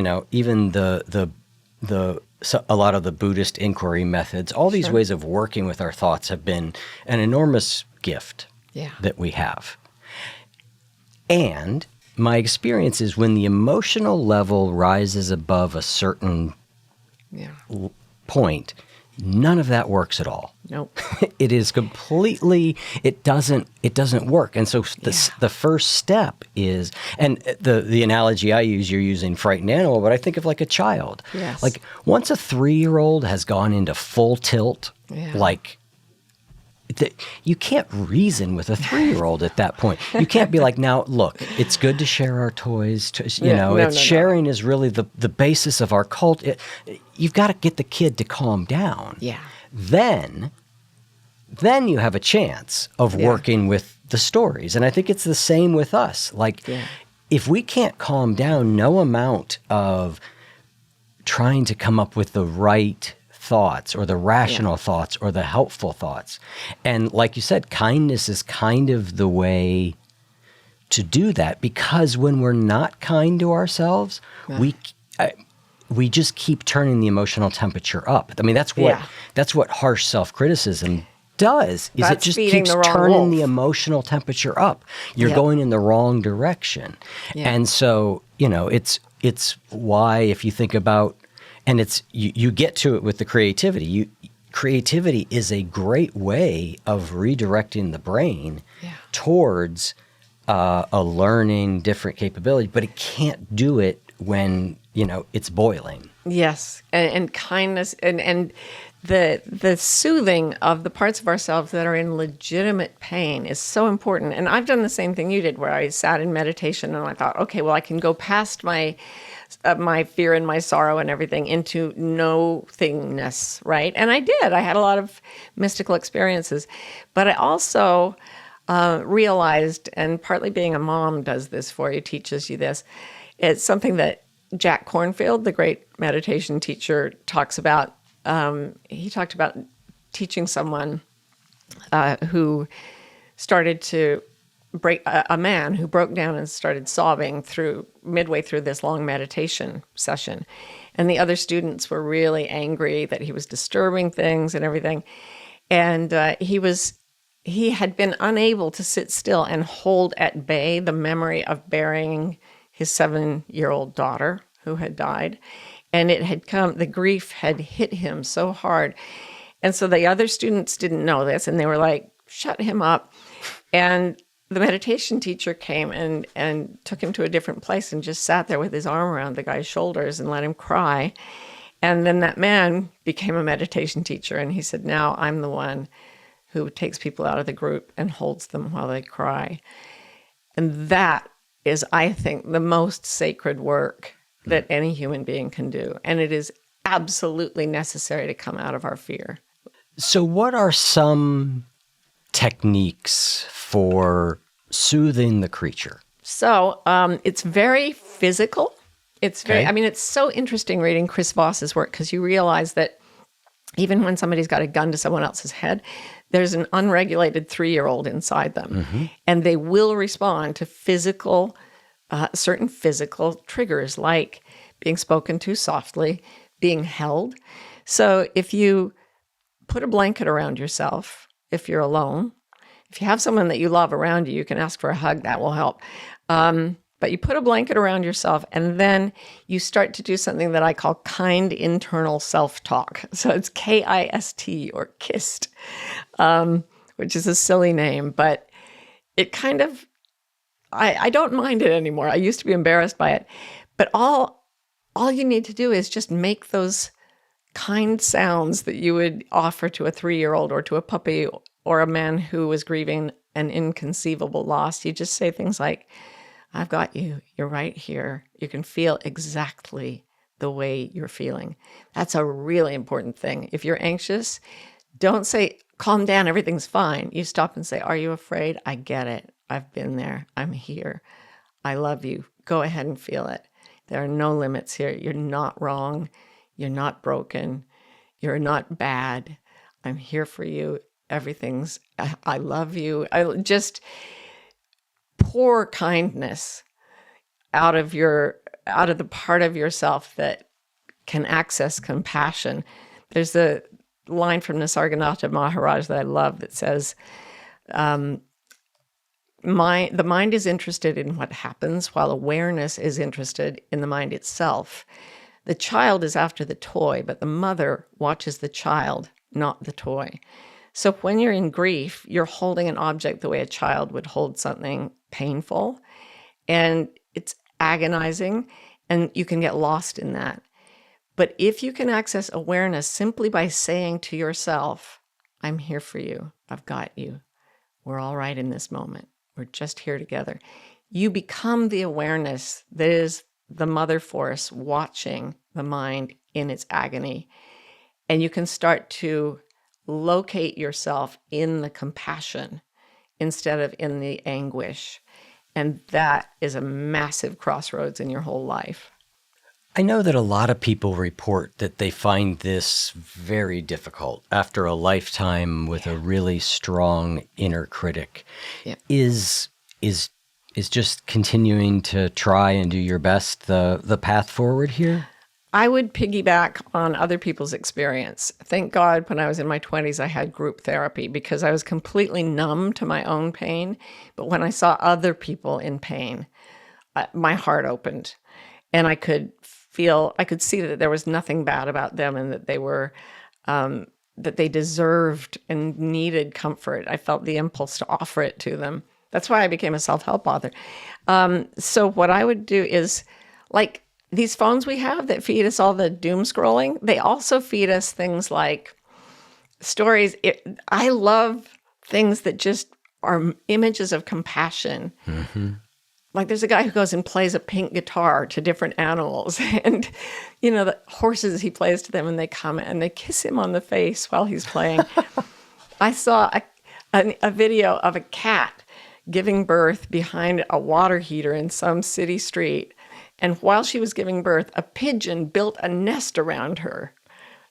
a lot of the Buddhist inquiry methods, all these ways of working with our thoughts have been an enormous gift that we have. And my experience is when the emotional level rises above a certain point, none of that works at all. Nope. It is completely, it doesn't work. And so the first step is, and the analogy I use, you're using frightened animal, but I think of like a child. Yes. Like once a 3-year-old has gone into full tilt, you can't reason with a 3-year-old at that point. You can't be like, now, look, it's good to share our toys. Sharing is really the basis of our culture. You've got to get the kid to calm down. Yeah. Then you have a chance of working with the stories. And I think it's the same with us. Like, if we can't calm down, no amount of trying to come up with the right thoughts or the rational thoughts or the helpful thoughts. And like you said, kindness is kind of the way to do that, because when we're not kind to ourselves, we just keep turning the emotional temperature up. I mean, that's what harsh self-criticism does. It just keeps turning the emotional temperature up. You're going in the wrong direction. And so, it's why, if you think about, and it's you get to it with the creativity. Creativity is a great way of redirecting the brain towards a learning different capability, but it can't do it when it's boiling. Yes, and kindness and the soothing of the parts of ourselves that are in legitimate pain is so important. And I've done the same thing you did, where I sat in meditation and I thought, okay, well, I can go past my fear and my sorrow and everything into no-thingness, right? And I did. I had a lot of mystical experiences. But I also realized, and partly being a mom does this for you, teaches you this, it's something that Jack Kornfield, the great meditation teacher, talks about. He talked about teaching someone who started to a man who broke down and started sobbing midway through this long meditation session. And the other students were really angry that he was disturbing things and everything. And he had been unable to sit still and hold at bay the memory of burying his 7-year-old daughter who had died. And the grief had hit him so hard. And so the other students didn't know this, and they were like, shut him up. And the meditation teacher came and took him to a different place and just sat there with his arm around the guy's shoulders and let him cry. And then that man became a meditation teacher, and he said, now I'm the one who takes people out of the group and holds them while they cry. And that is, I think, the most sacred work that any human being can do. And it is absolutely necessary to come out of our fear. So what are some techniques for soothing the creature? So it's very physical. It's so interesting reading Chris Voss's work, because you realize that even when somebody's got a gun to someone else's head, there's an unregulated 3-year-old inside them. Mm-hmm. And they will respond to certain physical triggers, like being spoken to softly, being held. So if you put a blanket around yourself, if you're alone, if you have someone that you love around you, you can ask for a hug, that will help. But you put a blanket around yourself, and then you start to do something that I call kind internal self-talk. So it's KIST or KIST, which is a silly name, but it kind of, I don't mind it anymore. I used to be embarrassed by it. But all you need to do is just make those kind sounds that you would offer to a 3-year-old or to a puppy or a man who was grieving an inconceivable loss. You just say things like, I've got you. You're right here. You can feel exactly the way you're feeling. That's a really important thing. If you're anxious, don't say, calm down, everything's fine. You stop and say, are you afraid? I get it. I've been there. I'm here. I love you. Go ahead and feel it. There are no limits here. You're not wrong. You're not broken. You're not bad. I'm here for you. I love you. I just pour kindness out of the part of yourself that can access compassion. There's a line from Nisargadatta Maharaj that I love that says, the mind is interested in what happens while awareness is interested in the mind itself. The child is after the toy, but the mother watches the child, not the toy. So when you're in grief, you're holding an object the way a child would hold something painful, and it's agonizing, and you can get lost in that. But if you can access awareness simply by saying to yourself, I'm here for you, I've got you, we're all right in this moment, we're just here together, you become the awareness that is the mother force watching the mind in its agony. And you can start to locate yourself in the compassion instead of in the anguish. And that is a massive crossroads in your whole life. I know that a lot of people report that they find this very difficult after a lifetime with a really strong inner critic. Yeah. Is just continuing to try and do your best the path forward here? I would piggyback on other people's experience. Thank God when I was in my 20s, I had group therapy because I was completely numb to my own pain. But when I saw other people in pain, my heart opened, and I could see that there was nothing bad about them, and that they were, that they deserved and needed comfort. I felt the impulse to offer it to them. That's why I became a self-help author. So what I would do is, like, these phones we have that feed us all the doom scrolling, they also feed us things like stories. I love things that just are images of compassion. Mm-hmm. Like there's a guy who goes and plays a pink guitar to different animals, and the horses, he plays to them, and they come and they kiss him on the face while he's playing. I saw a video of a cat giving birth behind a water heater in some city street. And while she was giving birth, a pigeon built a nest around her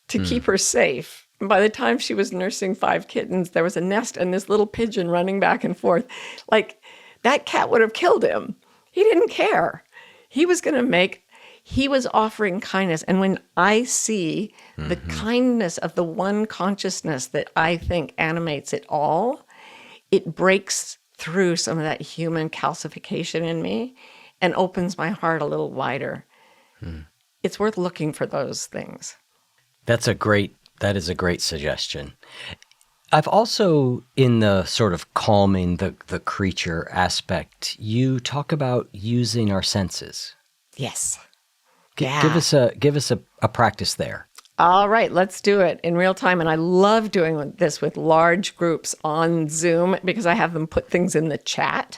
to keep her safe. And by the time she was nursing 5 kittens, there was a nest and this little pigeon running back and forth. Like, that cat would have killed him. He didn't care. He was offering kindness. And when I see the kindness of the one consciousness that I think animates it all, it breaks through some of that human calcification in me and opens my heart a little wider. It's worth looking for those things. That is a great suggestion. I've also, in the sort of calming the creature aspect, you talk about using our senses. Yes. Give us a practice there. All right, let's do it in real time. And I love doing this with large groups on Zoom because I have them put things in the chat.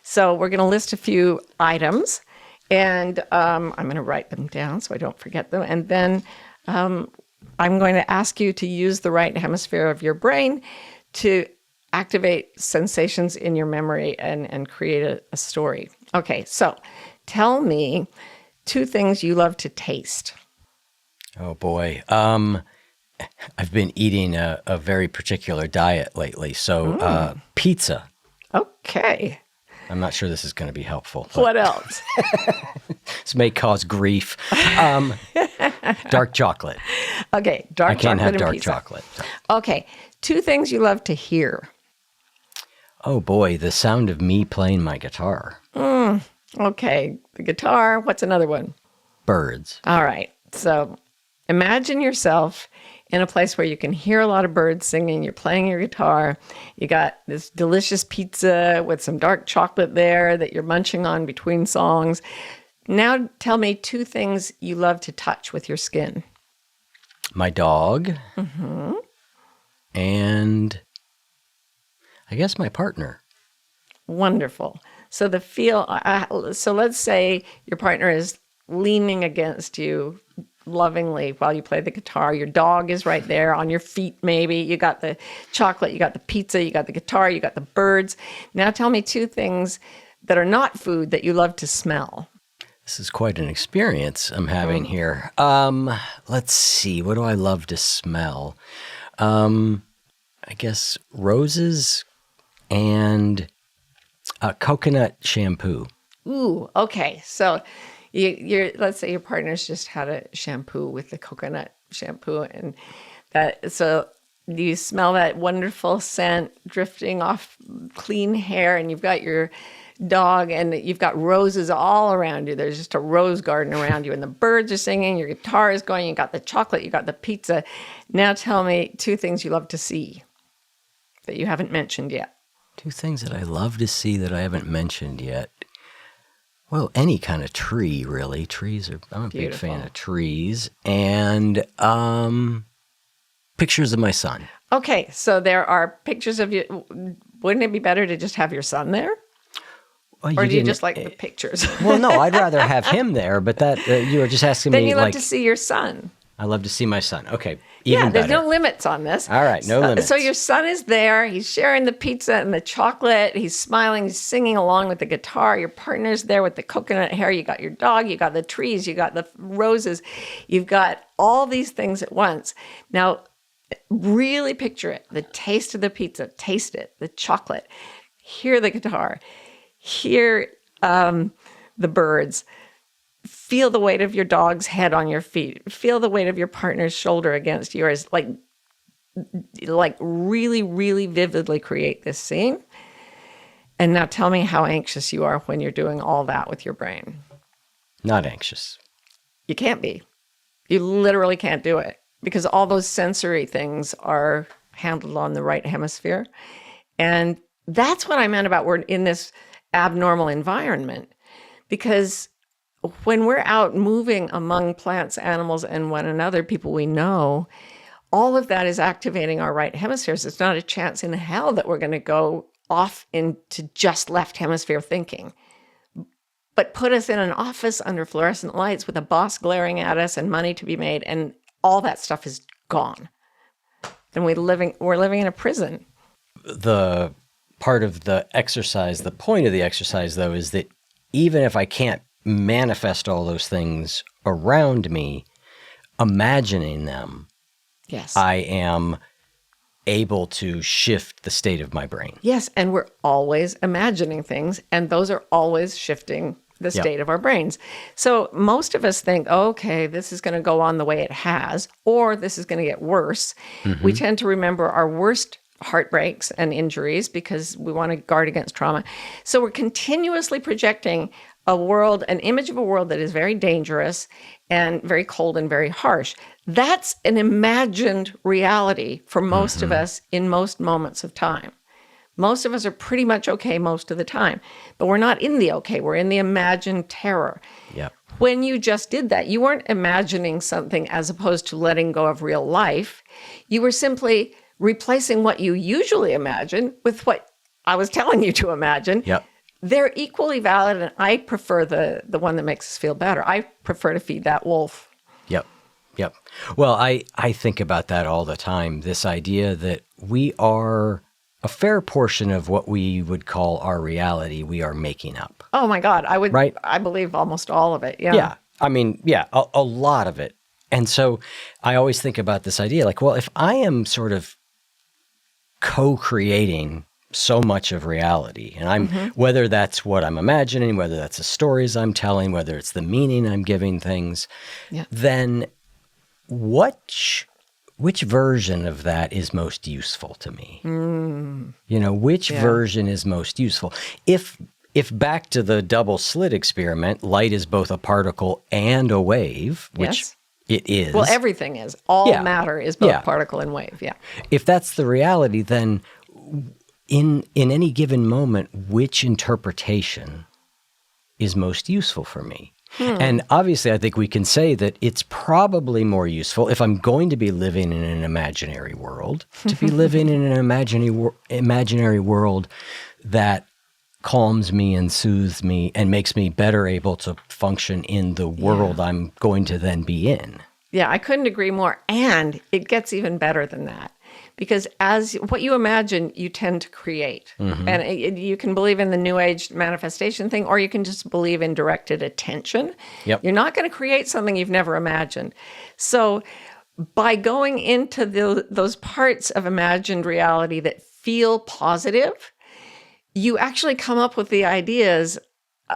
So we're going to list a few items, and I'm going to write them down so I don't forget them. And then I'm going to ask you to use the right hemisphere of your brain to activate sensations in your memory and create a story. Okay, so tell me 2 things you love to taste. Oh, boy. I've been eating a very particular diet lately. So pizza. Okay. I'm not sure this is going to be helpful. What else? This may cause grief. Dark chocolate. Okay, dark chocolate. I can't have dark pizza. chocolate. Okay, 2 things you love to hear. Oh boy, the sound of me playing my guitar. Okay, the guitar. What's another one? Birds. All right. So imagine yourself in a place where you can hear a lot of birds singing. You're playing your guitar. You got this delicious pizza with some dark chocolate there that you're munching on between songs. Now tell me two things you love to touch with your skin. My dog. And I guess my partner. Wonderful. So the feel, so let's say your partner is leaning against you lovingly while you play the guitar. Your dog is right there on your feet, maybe. You got the chocolate, you got the pizza, you got the guitar, you got the birds. Now tell me two things that are not food that you love to smell. This is quite an experience I'm having here. Let's see. What do I love to smell? I guess roses and coconut shampoo. Ooh, okay. So you're let's say your partner's just had a shampoo with the coconut shampoo, and that, so you smell that wonderful scent drifting off clean hair, and you've got your dog and you've got roses all around you. There's just a rose garden around you, and the birds are singing, your guitar is going, you got the chocolate, you got the pizza. Now tell me two things you love to see that you haven't mentioned yet. Two things that I love to see that I haven't mentioned yet. Well, any kind of tree, really. Trees are, I'm a big fan of trees. And pictures of my son. Okay, so there are pictures of you. Wouldn't it be better to just have your son there? Well, Or do you just like the pictures? Well, no, I'd rather have him there, but that you were just asking me. Then you love like, to see your son. I love to see my son. Okay, even there's better. no limits on this. All right, no limits. So your son is there. He's sharing the pizza and the chocolate. He's smiling. He's singing along with the guitar. Your partner's there with the coconut hair. You got your dog. You got the trees. You got the roses. You've got all these things at once. Now, really picture it. The taste of the pizza. Taste it. The chocolate. Hear the guitar. Hear the birds. Feel the weight of your dog's head on your feet. Feel the weight of your partner's shoulder against yours. Like really, really vividly create this scene. And now tell me how anxious you are when you're doing all that with your brain. Not anxious. You can't be. You literally can't do it because all those sensory things are handled on the right hemisphere. And that's what I meant about we're in this abnormal environment, because when we're out moving among plants, animals, and one another, people we know, all of that is activating our right hemispheres. It's not a chance in hell that we're going to go off into just left hemisphere thinking. But put us in an office under fluorescent lights with a boss glaring at us and money to be made, and all that stuff is gone. Then we're living in a prison. The part of the exercise, the point of the exercise, though, is that even if I can't manifest all those things around me, imagining them, yes, I am able to shift the state of my brain. Yes, and we're always imagining things, and those are always shifting the state of our brains. So most of us think, okay, this is going to go on the way it has, or this is going to get worse. Mm-hmm. We tend to remember our worst heartbreaks and injuries because we want to guard against trauma. So we're continuously projecting an image of a world that is very dangerous and very cold and very harsh. That's an imagined reality for most of us in most moments of time. Most of us are pretty much okay most of the time, but we're not in the okay. We're in the imagined terror. Yep. When you just did that, you weren't imagining something as opposed to letting go of real life. You were simply replacing what you usually imagine with what I was telling you to imagine. Yep. They're equally valid, and I prefer the one that makes us feel better. I prefer to feed that wolf. Yep. Well, I think about that all the time, this idea that we are a fair portion of what we would call our reality we are making up. Oh my God, Right? I believe almost all of it, yeah. Yeah, I mean, a lot of it. And so I always think about this idea, like, well, if I am sort of co-creating so much of reality, and I'm whether that's what I'm imagining, whether that's the stories I'm telling, whether it's the meaning I'm giving things, then which version of that is most useful to me? You know, which version is most useful? If if back to the double slit experiment, light is both a particle and a wave, which Yes. it is. Well, everything is. All Yeah. matter is both Yeah. particle and wave. Yeah. If that's the reality, then in any given moment, which interpretation is most useful for me? And obviously, I think we can say that it's probably more useful if I'm going to be living in an imaginary world, to be living in an imaginary world that calms me and soothes me and makes me better able to function in the world I'm going to then be in. Yeah, I couldn't agree more. And it gets even better than that. Because as what you imagine, you tend to create. And you can believe in the New Age manifestation thing, or you can just believe in directed attention. Yep. You're not going to create something you've never imagined. So by going into those parts of imagined reality that feel positive, you actually come up with the ideas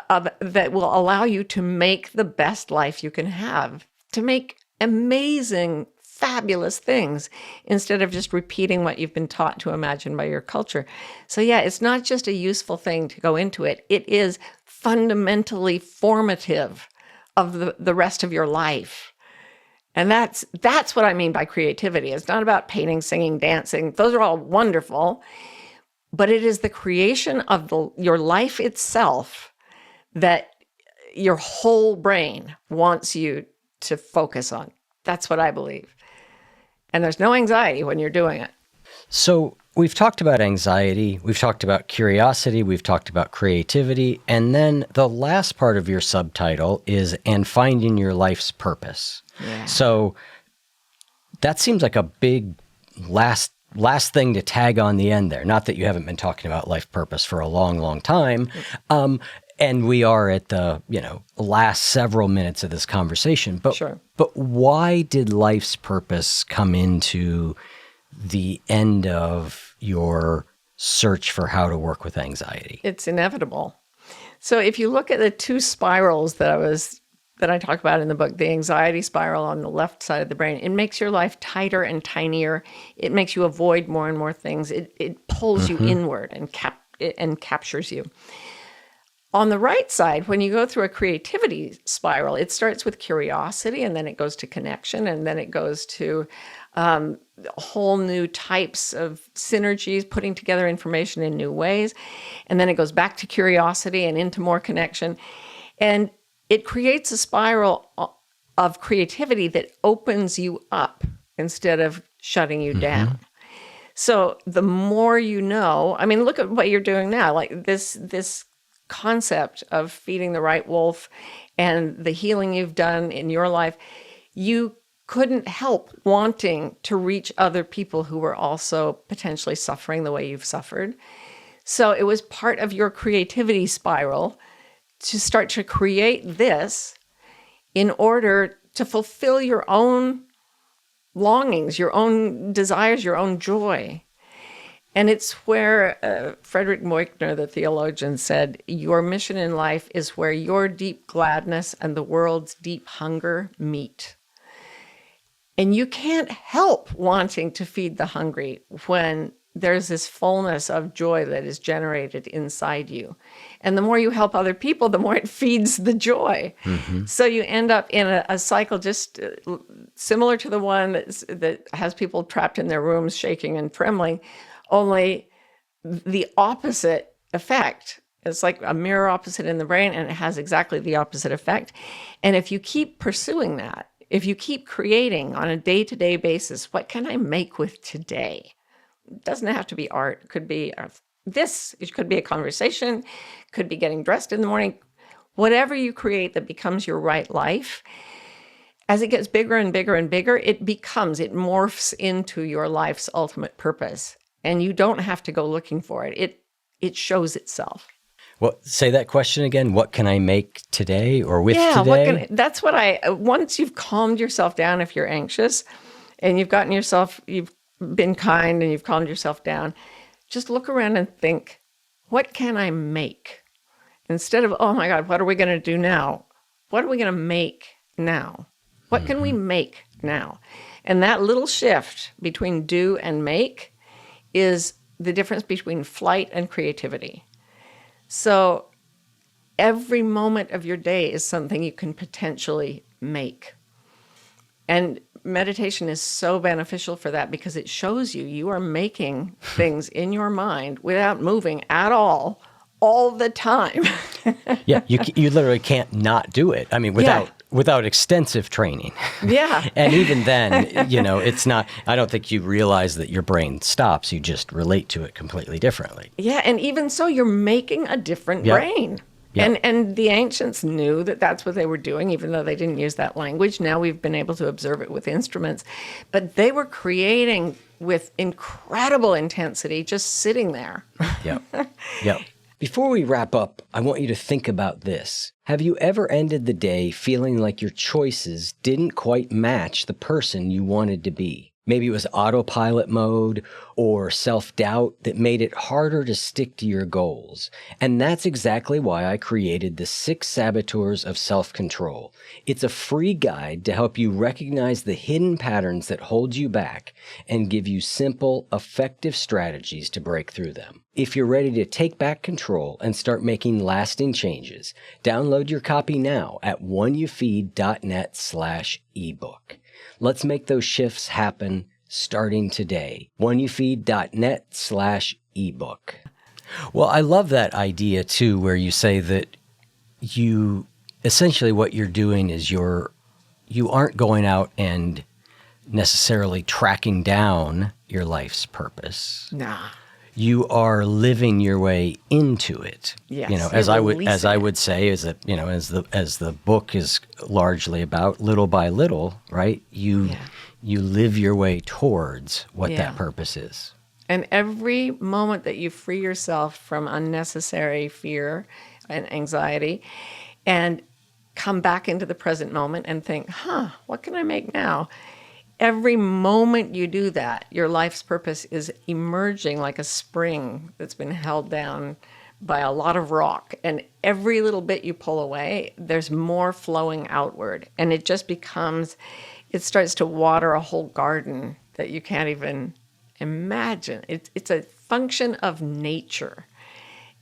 that will allow you to make the best life you can have, to make amazing, fabulous things instead of just repeating what you've been taught to imagine by your culture. So yeah, it's not just a useful thing to go into it. It is fundamentally formative of the rest of your life. And that's what I mean by creativity. It's not about painting, singing, dancing. Those are all wonderful. But it is the creation of your life itself that your whole brain wants you to focus on. That's what I believe. And there's no anxiety when you're doing it. So we've talked about anxiety, we've talked about curiosity, we've talked about creativity, and then the last part of your subtitle is "and finding your life's purpose." Yeah. So that seems like a big last thing to tag on the end there. Not that you haven't been talking about life purpose for a long, long time. And we are at the, last several minutes of this conversation. But, Sure. But why did life's purpose come into the end of your search for how to work with anxiety? It's inevitable. So if you look at the two spirals that I talk about in the book, the anxiety spiral on the left side of the brain, it makes your life tighter and tinier. It makes you avoid more and more things. It pulls you inward and captures you. On the right side, when you go through a creativity spiral, it starts with curiosity, and then it goes to connection, and then it goes to whole new types of synergies, putting together information in new ways. And then it goes back to curiosity and into more connection. And it creates a spiral of creativity that opens you up instead of shutting you down. So the more you know, I mean, look at what you're doing now, like this concept of feeding the right wolf and the healing you've done in your life, you couldn't help wanting to reach other people who were also potentially suffering the way you've suffered. So it was part of your creativity spiral to start to create this in order to fulfill your own longings, your own desires, your own joy. And it's where Frederick Moichner, the theologian, said, your mission in life is where your deep gladness and the world's deep hunger meet. And you can't help wanting to feed the hungry when there's this fullness of joy that is generated inside you. And the more you help other people, the more it feeds the joy. So you end up in a cycle just similar to the one that has people trapped in their rooms shaking and trembling, only the opposite effect. It's like a mirror opposite in the brain, and it has exactly the opposite effect. And if you keep pursuing that, if you keep creating on a day-to-day basis, what can I make with today? It doesn't have to be art. It could be it could be a conversation, could be getting dressed in the morning. Whatever you create that becomes your right life, as it gets bigger and bigger and bigger, it morphs into your life's ultimate purpose. And you don't have to go looking for it. It shows itself. Well, say that question again. What can I make today or with today? That's what once you've calmed yourself down, if you're anxious and you've been kind and you've calmed yourself down, just look around and think, what can I make? Instead of, oh my God, what are we going to do now? What are we going to make now? What can we make now? And that little shift between do and make is the difference between flight and creativity. So every moment of your day is something you can potentially make. And meditation is so beneficial for that because it shows you are making things in your mind without moving at all the time. Yeah, you literally can't not do it. I mean, without extensive training. Yeah. And even then, it's not, I don't think you realize that your brain stops. You just relate to it completely differently. Yeah, and even so, you're making a different Yep. brain. Yep. And the ancients knew that that's what they were doing, even though they didn't use that language. Now we've been able to observe it with instruments. But they were creating with incredible intensity, just sitting there. Yep. Yep. Before we wrap up, I want you to think about this. Have you ever ended the day feeling like your choices didn't quite match the person you wanted to be? Maybe it was autopilot mode or self-doubt that made it harder to stick to your goals. And that's exactly why I created the 6 Saboteurs of Self-Control. It's a free guide to help you recognize the hidden patterns that hold you back and give you simple, effective strategies to break through them. If you're ready to take back control and start making lasting changes, download your copy now at oneyoufeed.net/ebook. Let's make those shifts happen starting today. oneyoufeed.net/ebook. Well, I love that idea too, where you say that you essentially what you're doing is you aren't going out and necessarily tracking down your life's purpose. Nah. You are living your way into it. Yes, as I would releasing say, as the book is largely about, little by little, right? You live your way towards what that purpose is. And every moment that you free yourself from unnecessary fear and anxiety and come back into the present moment and think, what can I make now? Every moment you do that, your life's purpose is emerging like a spring that's been held down by a lot of rock. And every little bit you pull away, there's more flowing outward. And it just it starts to water a whole garden that you can't even imagine. It's a function of nature.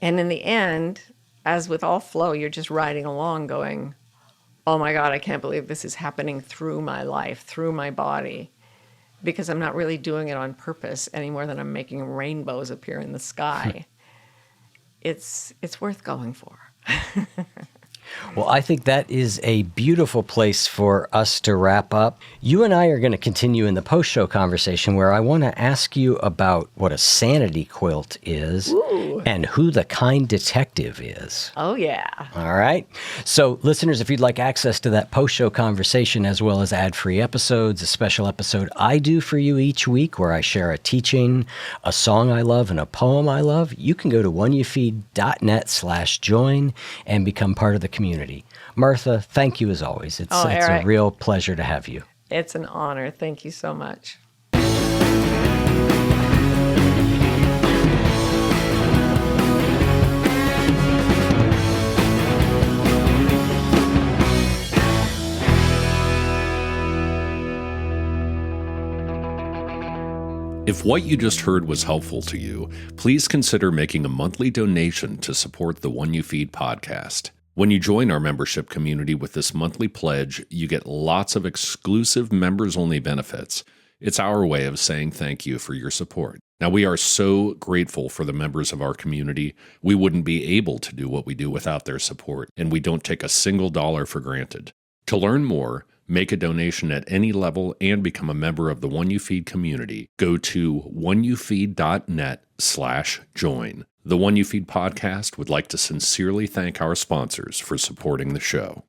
And in the end, as with all flow, you're just riding along going, oh my God, I can't believe this is happening through my life, through my body, because I'm not really doing it on purpose any more than I'm making rainbows appear in the sky. It's worth going for. Well, I think that is a beautiful place for us to wrap up. You and I are going to continue in the post-show conversation where I want to ask you about what a sanity quilt is. Ooh. And who the kind detective is. Oh, yeah. All right. So, listeners, if you'd like access to that post-show conversation as well as ad-free episodes, a special episode I do for you each week where I share a teaching, a song I love, and a poem I love, you can go to oneyoufeed.net/join and become part of the community. Martha, thank you as always. It's a real pleasure to have you. It's an honor. Thank you so much. If what you just heard was helpful to you, please consider making a monthly donation to support the One You Feed podcast. When you join our membership community with this monthly pledge, you get lots of exclusive members-only benefits. It's our way of saying thank you for your support. Now, we are so grateful for the members of our community. We wouldn't be able to do what we do without their support, and we don't take a single dollar for granted. To learn more, make a donation at any level, and become a member of the One You Feed community, go to oneyoufeed.net/join. The One You Feed podcast would like to sincerely thank our sponsors for supporting the show.